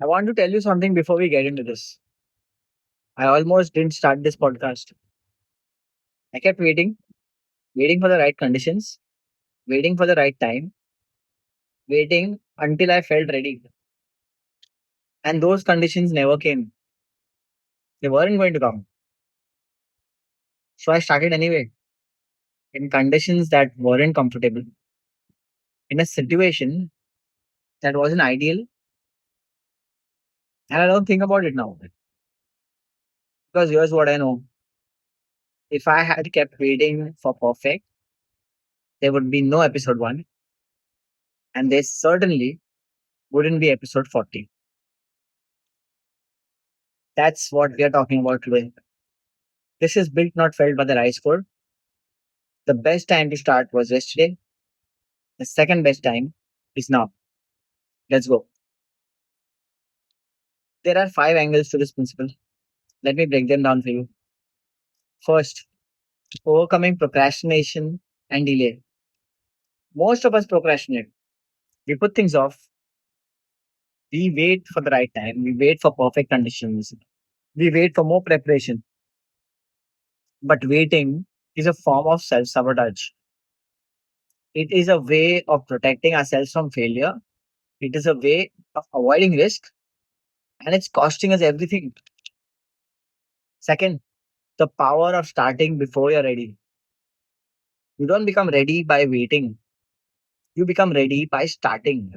I want to tell you something before we get into this. I almost didn't start this podcast. I kept waiting, waiting for the right conditions, waiting for the right time, waiting until I felt ready. And those conditions never came. They weren't going to come. So I started anyway, in conditions that weren't comfortable, in a situation that wasn't ideal. And I don't think about it now. Because here's what I know. If I had kept waiting for perfect, there would be no episode 1, and there certainly wouldn't be episode 40. That's what we are talking about today. This is built not felt by the rise score. The best time to start was yesterday. The second best time is now. Let's go. There are 5 angles to this principle. Let me break them down for you. First, overcoming procrastination and delay. Most of us procrastinate. We put things off. We wait for the right time. We wait for perfect conditions. We wait for more preparation. But waiting is a form of self sabotage. It is a way of protecting ourselves from failure. It is a way of avoiding risk, and it's costing us everything. Second, the power of starting before you're ready. You don't become ready by waiting, you become ready by starting.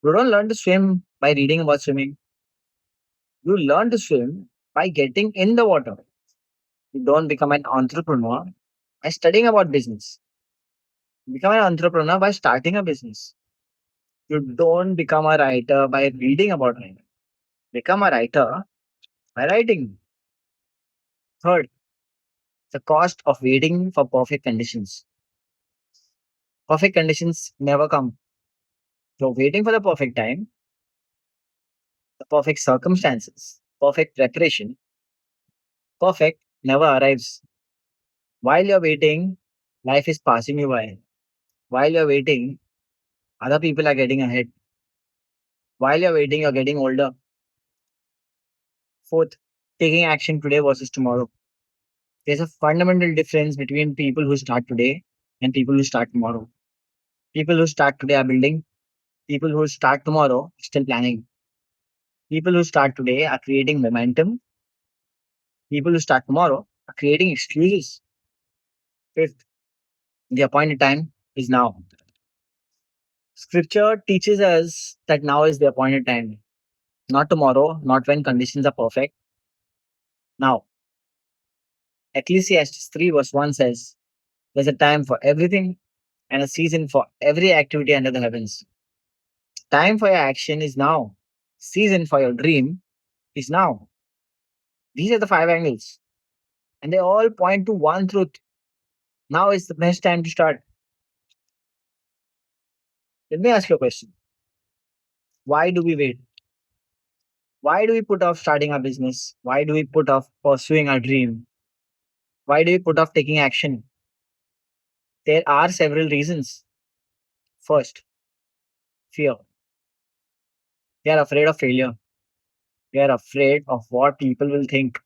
You don't learn to swim by reading about swimming, you learn to swim by getting in the water. You don't become an entrepreneur by studying about business, you become an entrepreneur by starting a business. You don't become a writer by reading about writing, become a writer by writing. Third, the cost of waiting for perfect conditions. Perfect conditions never come. You're waiting for the perfect time, the perfect circumstances, perfect preparation. Perfect never arrives. While you're waiting, life is passing you by. While you're waiting, other people are getting ahead. While you're waiting, you're getting older. Fourth, taking action today versus tomorrow. There's a fundamental difference between people who start today and people who start tomorrow. People who start today are building. People who start tomorrow are still planning. People who start today are creating momentum. People who start tomorrow are creating excuses. Fifth, the appointed time is now. Scripture teaches us that now is the appointed time, not tomorrow, not when conditions are perfect. Now, Ecclesiastes 3 verse 1 says, there's a time for everything and a season for every activity under the heavens. Time for your action is now. Season for your dream is now. These are the 5 angles, and they all point to one truth. Now is the best time to start. Let me ask you a question. Why do we wait? Why do we put off starting our business? Why do we put off pursuing our dream? Why do we put off taking action? There are several reasons. First, fear. We are afraid of failure. We are afraid of what people will think.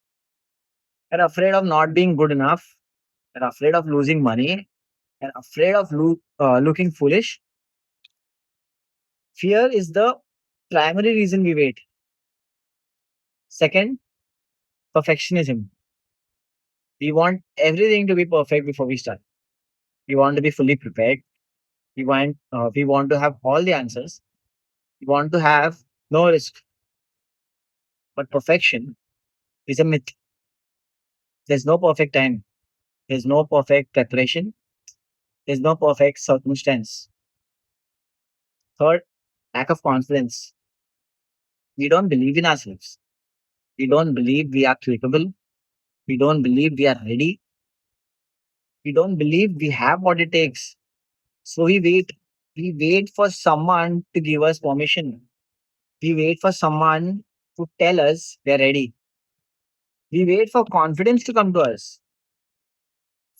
We are afraid of not being good enough. We are afraid of losing money. We are afraid of looking foolish. Fear is the primary reason we wait. Second, perfectionism. We want everything to be perfect before we start. We want to be fully prepared. We want to have all the answers. We want to have no risk. But perfection is a myth. There's no perfect time. There's no perfect preparation. There's no perfect circumstance. Third, lack of confidence. We don't believe in ourselves. We don't believe we are capable. We don't believe we are ready. We don't believe we have what it takes. So we wait. We wait for someone to give us permission. We wait for someone to tell us we are ready. We wait for confidence to come to us.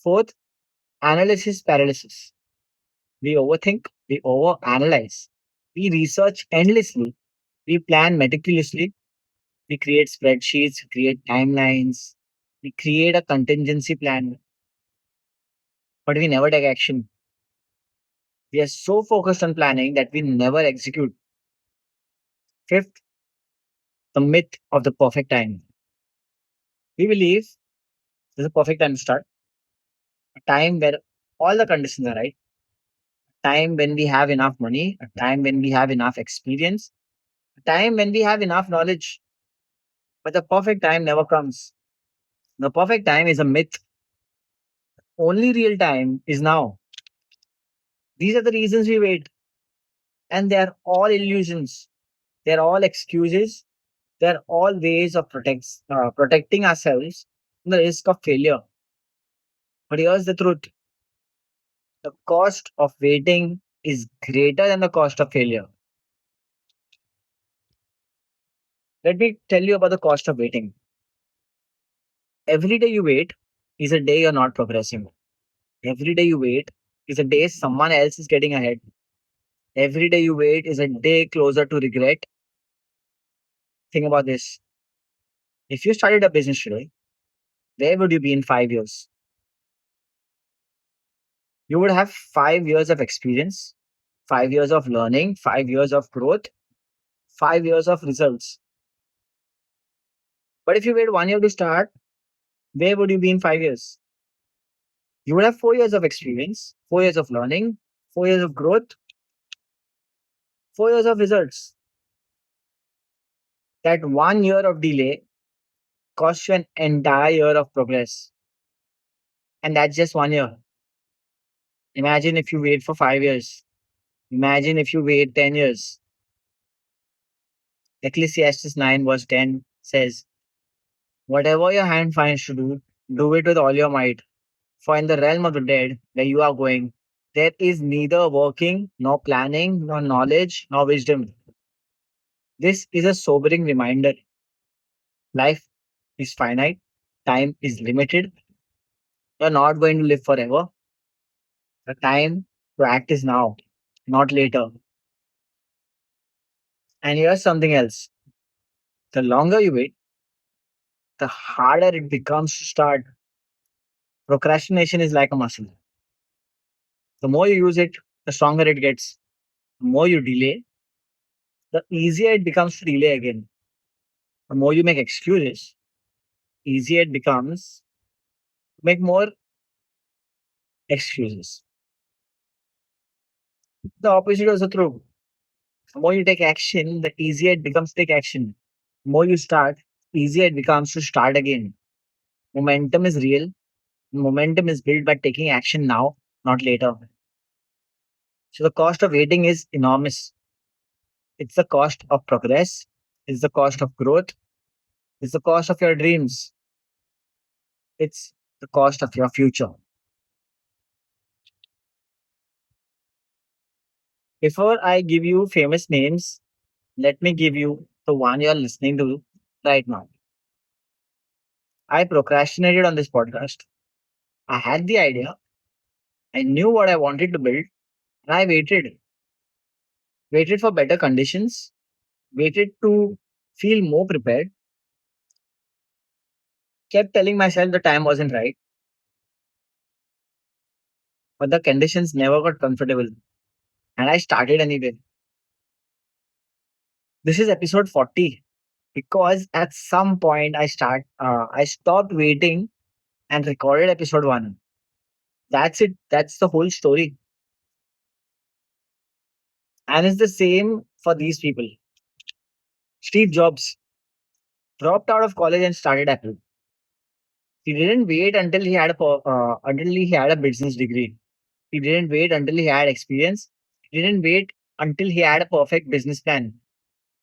Fourth, analysis paralysis. We overthink, we overanalyze, we research endlessly, We plan meticulously, we create spreadsheets, we create timelines, we create a contingency plan, but we never take action. We are so focused on planning that we never execute. Fifth, the myth of the perfect time. We believe there's a perfect time to start, a time where all the conditions are right, a time when we have enough money, a time when we have enough experience, a time when we have enough knowledge. But the perfect time never comes. The perfect time is a myth. Only real time is now. These are the reasons we wait, and they are all illusions. They're all excuses. They're all ways of protecting ourselves from the risk of failure. But here's the truth: the cost of waiting is greater than the cost of failure. Let me tell you about the cost of waiting. Every day you wait is a day you're not progressing. Every day you wait is a day someone else is getting ahead. Every day you wait is a day closer to regret. Think about this. If you started a business today, where would you be in 5 years? You would have 5 years of experience, 5 years of learning, 5 years of growth, 5 years of results. But if you wait 1 year to start, where would you be in 5 years? You would have 4 years of experience, 4 years of learning, 4 years of growth, 4 years of results. That 1 year of delay costs you an entire year of progress. And that's just 1 year. Imagine if you wait for 5 years. Imagine if you wait 10 years. Ecclesiastes 9 verse 10 says, whatever your hand finds to do it with all your might. For in the realm of the dead, where you are going, there is neither working, nor planning, nor knowledge, nor wisdom. This is a sobering reminder. Life is finite, time is limited. You're not going to live forever. The time to act is now, not later. And here's something else. The longer you wait, the harder it becomes to start. Procrastination is like a muscle. The more you use it, the stronger it gets. The more you delay, the easier it becomes to delay again. The more you make excuses, easier it becomes to make more excuses. The opposite is also true. The more you take action, the easier it becomes to take action. The more you start, easier it becomes to start again. Momentum is real. Momentum is built by taking action now, not later. So the cost of waiting is enormous. It's the cost of progress. It's the cost of growth. It's the cost of your dreams. It's the cost of your future. Before I give you famous names, let me give you the one you're listening to right now. I procrastinated on this podcast. I had the idea. I knew what I wanted to build, and I waited. Waited for better conditions, waited to feel more prepared, kept telling myself the time wasn't right, but the conditions never got comfortable, and I started anyway. This is episode 40 because at some point I stopped waiting and recorded episode 1. That's it. That's the whole story. And it's the same for these people. Steve Jobs dropped out of college and started Apple. He didn't wait until he had a business degree. He didn't wait until he had experience. He didn't wait until he had a perfect business plan.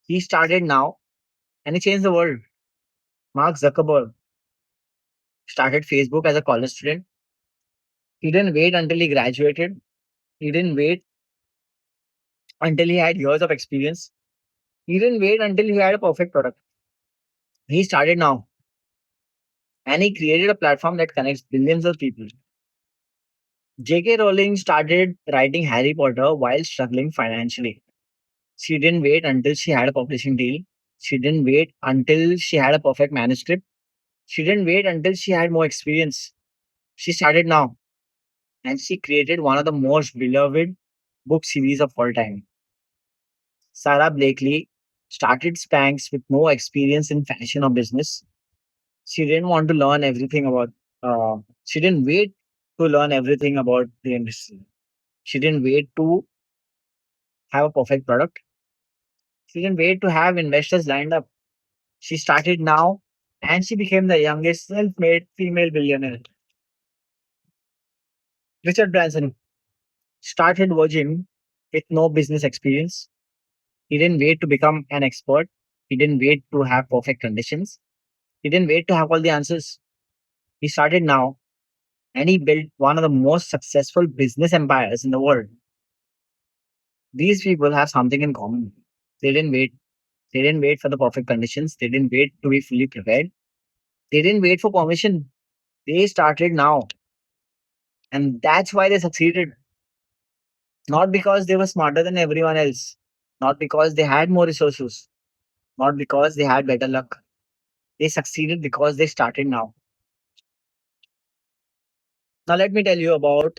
He started now and he changed the world. Mark Zuckerberg started Facebook as a college student. He didn't wait until he graduated. He didn't wait until he had years of experience. He didn't wait until he had a perfect product. He started now and he created a platform that connects billions of people. J.K. Rowling started writing Harry Potter while struggling financially. She didn't wait until she had a publishing deal. She didn't wait until she had a perfect manuscript. She didn't wait until she had more experience. She started now, and she created one of the most beloved book series of all time. Sara Blakely started Spanx with no experience in fashion or business. She didn't want to learn everything about. She didn't wait to learn everything about the industry. She didn't wait to have a perfect product. She didn't wait to have investors lined up. She started now, and she became the youngest self-made female billionaire. Richard Branson started Virgin with no business experience. He didn't wait to become an expert. He didn't wait to have perfect conditions. He didn't wait to have all the answers. He started now, and he built one of the most successful business empires in the world. These people have something in common. They didn't wait. They didn't wait for the perfect conditions. They didn't wait to be fully prepared. They didn't wait for permission. They started now. And that's why they succeeded. Not because they were smarter than everyone else. Not because they had more resources. Not because they had better luck. They succeeded because they started now. Now, let me tell you about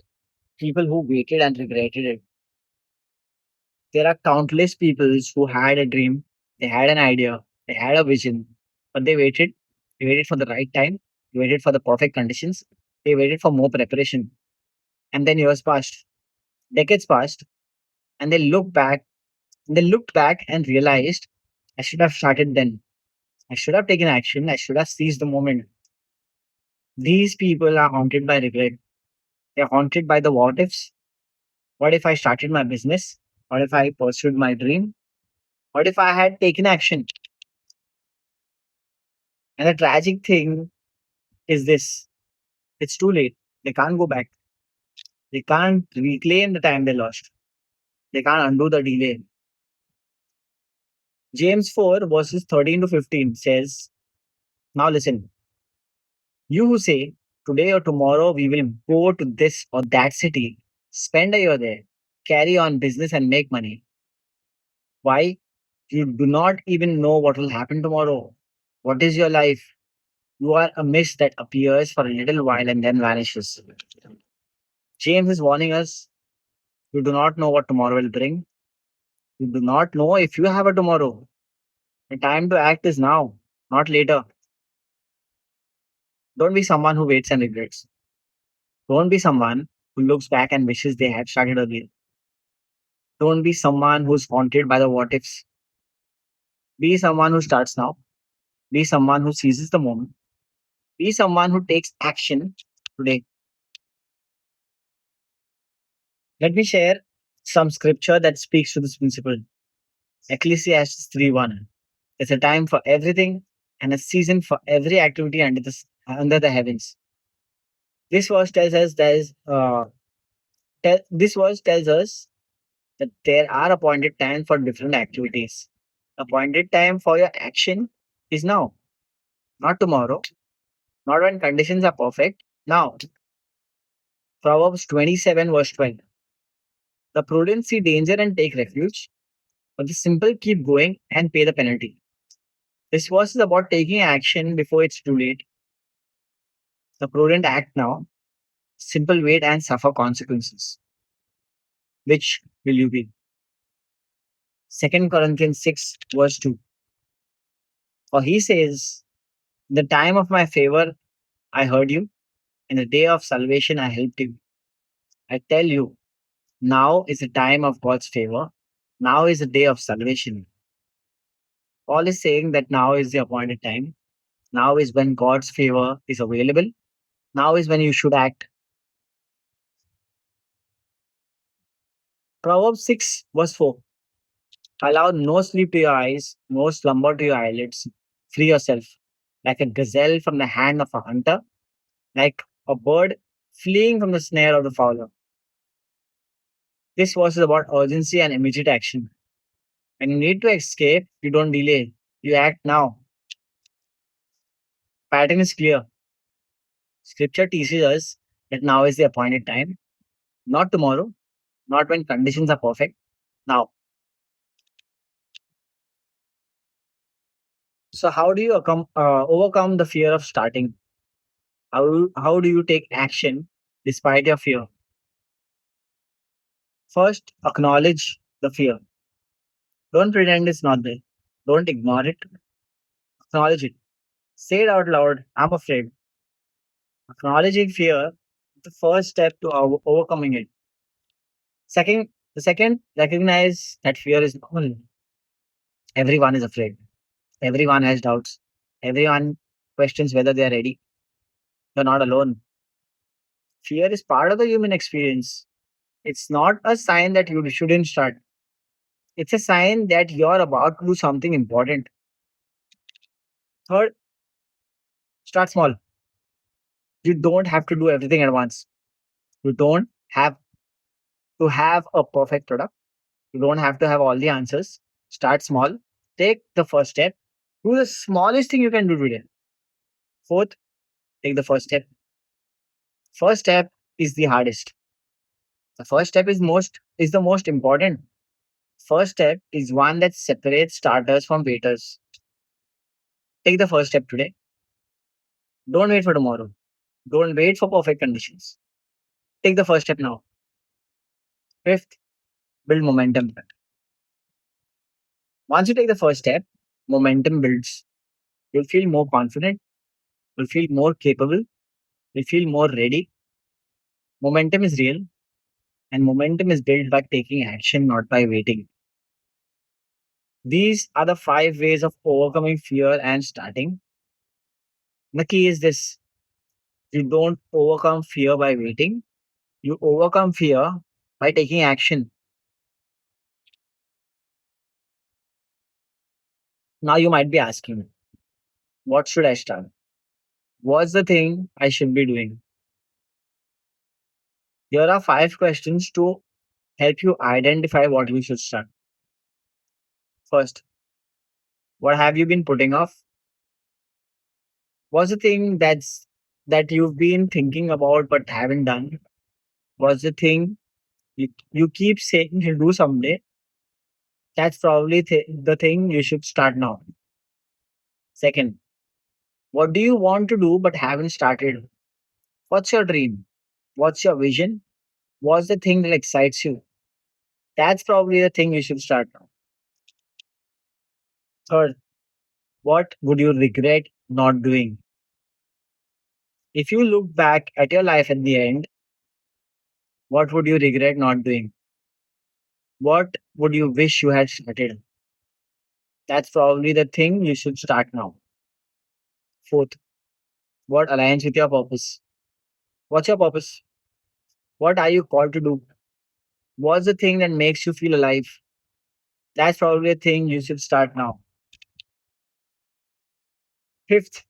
people who waited and regretted it. There are countless people who had a dream, they had an idea, they had a vision, but they waited. They waited for the right time. They waited for the perfect conditions. They waited for more preparation. And then years passed, decades passed, and they looked back. They looked back and realized, I should have started then. I should have taken action. I should have seized the moment. These people are haunted by regret. They're haunted by the what ifs. What if I started my business? What if I pursued my dream? What if I had taken action? And the tragic thing is this: it's too late. They can't go back. They can't reclaim the time they lost. They can't undo the delay. James 4, verses 13 to 15 says, now listen, you who say, today or tomorrow we will go to this or that city, spend a year there, carry on business and make money. Why? You do not even know what will happen tomorrow. What is your life? You are a mist that appears for a little while and then vanishes. James is warning us, you do not know what tomorrow will bring. You do not know if you have a tomorrow. The time to act is now, not later. Don't be someone who waits and regrets. Don't be someone who looks back and wishes they had started earlier. Don't be someone who's haunted by the what ifs. Be someone who starts now. Be someone who seizes the moment. Be someone who takes action today. Let me share some scripture that speaks to this principle. Ecclesiastes 3:1. It's a time for everything and a season for every activity under the heavens. This verse tells us this verse tells us that there are appointed times for different activities. Appointed time for your action is now, not tomorrow, not when conditions are perfect. Now, Proverbs 27, verse 12. The prudent see danger and take refuge, but the simple keep going and pay the penalty. This verse is about taking action before it's too late. The prudent act now, simple wait and suffer consequences. Which will you be? 2 Corinthians 6, verse 2. For he says, in the time of my favor, I heard you. In the day of salvation, I helped you. I tell you, now is the time of God's favor. Now is the day of salvation. Paul is saying that now is the appointed time. Now is when God's favor is available. Now is when you should act. Proverbs 6, verse 4. Allow no sleep to your eyes, no slumber to your eyelids. Free yourself like a gazelle from the hand of a hunter, like a bird fleeing from the snare of the fowler. This verse is about urgency and immediate action. When you need to escape, you don't delay. You act now. Pattern is clear. Scripture teaches us that now is the appointed time, not tomorrow, not when conditions are perfect. Now, So, how do you overcome the fear of starting? How do you take action despite your fear? First, acknowledge the fear. Don't pretend it's not there. Don't ignore it. Acknowledge it. Say it out loud. I'm afraid. Acknowledging fear is the first step to overcoming it. Second, the second, recognize that fear is normal. Everyone is afraid. Everyone has doubts. Everyone questions whether they are ready. You're not alone. Fear is part of the human experience. It's not a sign that you shouldn't start. It's a sign that you're about to do something important. Third, start small. You don't have to do everything at once. You don't have to have a perfect product. You don't have to have all the answers. Start small. Take the first step. Do the smallest thing you can do today. Fourth, take the first step. First step is the hardest. The first step is the most important. First step is one that separates starters from waiters. Take the first step today. Don't wait for tomorrow. Don't wait for perfect conditions. Take the first step now. Fifth, build momentum. Once you take the first step, momentum builds. You'll feel more confident. You'll feel more capable. You'll feel more ready. Momentum is real, and momentum is built by taking action, not by waiting. These are the five ways of overcoming fear and starting. The key is this: you don't overcome fear by waiting, you overcome fear by taking action. Now, you might be asking, what should I start? What's the thing I should be doing? Here are five questions to help you identify what you should start. First, what have you been putting off? What's the thing that you've been thinking about but haven't done? What's the thing you keep saying you'll do someday? That's probably the thing you should start now. Second, what do you want to do but haven't started? What's your dream? What's your vision? What's the thing that excites you? That's probably the thing you should start now. Third, what would you regret not doing? If you look back at your life at the end, what would you regret not doing? What would you wish you had started? That's probably the thing you should start now. Fourth, what aligns with your purpose? What's your purpose? What are you called to do? What's the thing that makes you feel alive? That's probably a thing you should start now. Fifth,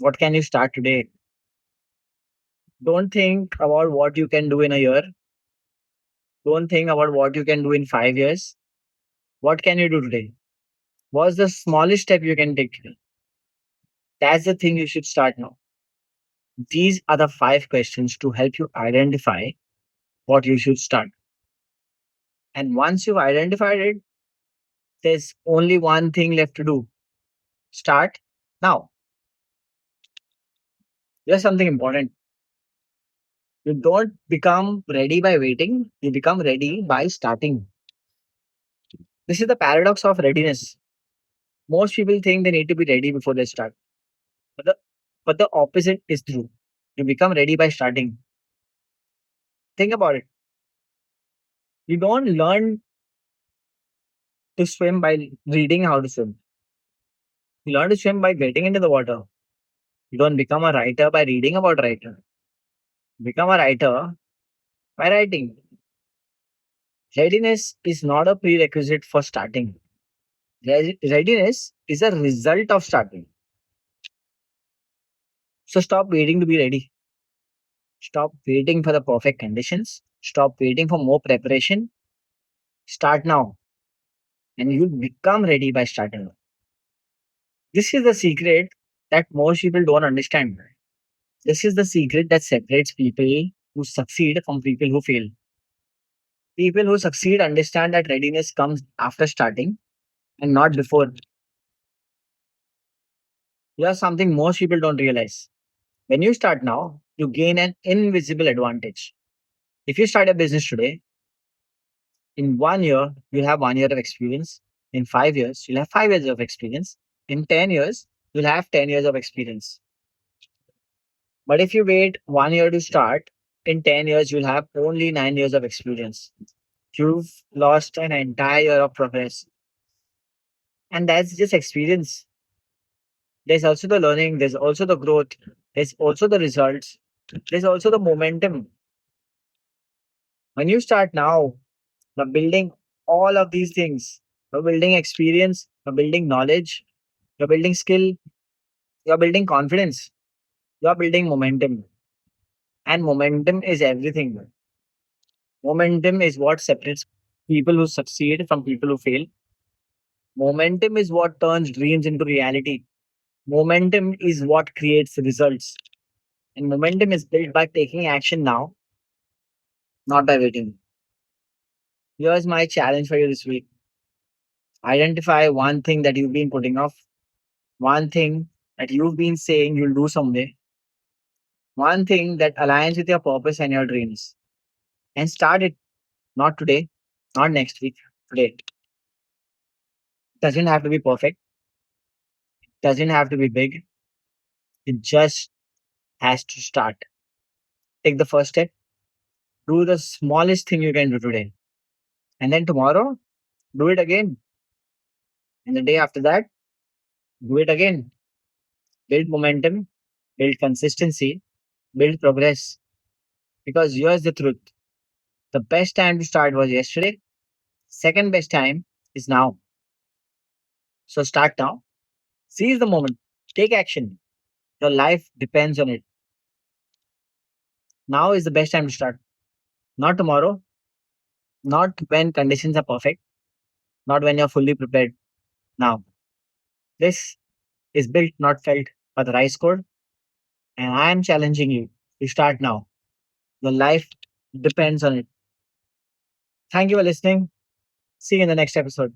what can you start today? Don't think about what you can do in a year. Don't think about what you can do in 5 years. What can you do today? What's the smallest step you can take today? That's the thing you should start now. These are the five questions to help you identify what you should start. And once you've identified it, there's only one thing left to do: start now. Here's something important: you don't become ready by waiting, you become ready by starting. This is the paradox of readiness. Most people think they need to be ready before they start, but the opposite is true. You become ready by starting. Think about it. You don't learn to swim by reading how to swim. You learn to swim by getting into the water. You don't become a writer by reading about writer. You become a writer by writing. Readiness is not a prerequisite for starting. Readiness is a result of starting. So stop waiting to be ready. Stop waiting for the perfect conditions. Stop waiting for more preparation. Start now, and you'll become ready by starting. This is the secret that most people don't understand. This is the secret that separates people who succeed from people who fail. People who succeed understand that readiness comes after starting and not before. Here's something most people don't realize. When you start now, you gain an invisible advantage. If you start a business today, in 1 year, you'll have 1 year of experience. In 5 years, you'll have 5 years of experience. In 10 years, you'll have 10 years of experience. But if you wait 1 year to start, in 10 years, you'll have only 9 years of experience. You've lost an entire year of progress. And that's just experience. There's also the learning, there's also the growth, there's also the results, there's also the momentum. When you start now, you're building all of these things. You're building experience, you're building knowledge, you're building skill, you're building confidence, you're building momentum. And momentum is everything. Momentum is what separates people who succeed from people who fail. Momentum is what turns dreams into reality. Momentum is what creates results. And momentum is built by taking action now, not by waiting. Here's my challenge for you this week. Identify one thing that you've been putting off, one thing that you've been saying you'll do someday, one thing that aligns with your purpose and your dreams. And start it, not today, not next week, today. Doesn't have to be perfect, doesn't have to be big. It just has to start. Take the first step, do the smallest thing you can do today. And then tomorrow, do it again. And the day after that, do it again. Build momentum, build consistency, build progress. Because here's the truth, the best time to start was yesterday, second best time is now. So start now, seize the moment, take action. Your life depends on it. Now is the best time to start. Not tomorrow, not when conditions are perfect, not when you're fully prepared. Now. This is built, not felt, by the rice code, and I am challenging you to start now. Your life depends on it. Thank you for listening. See you in the next episode.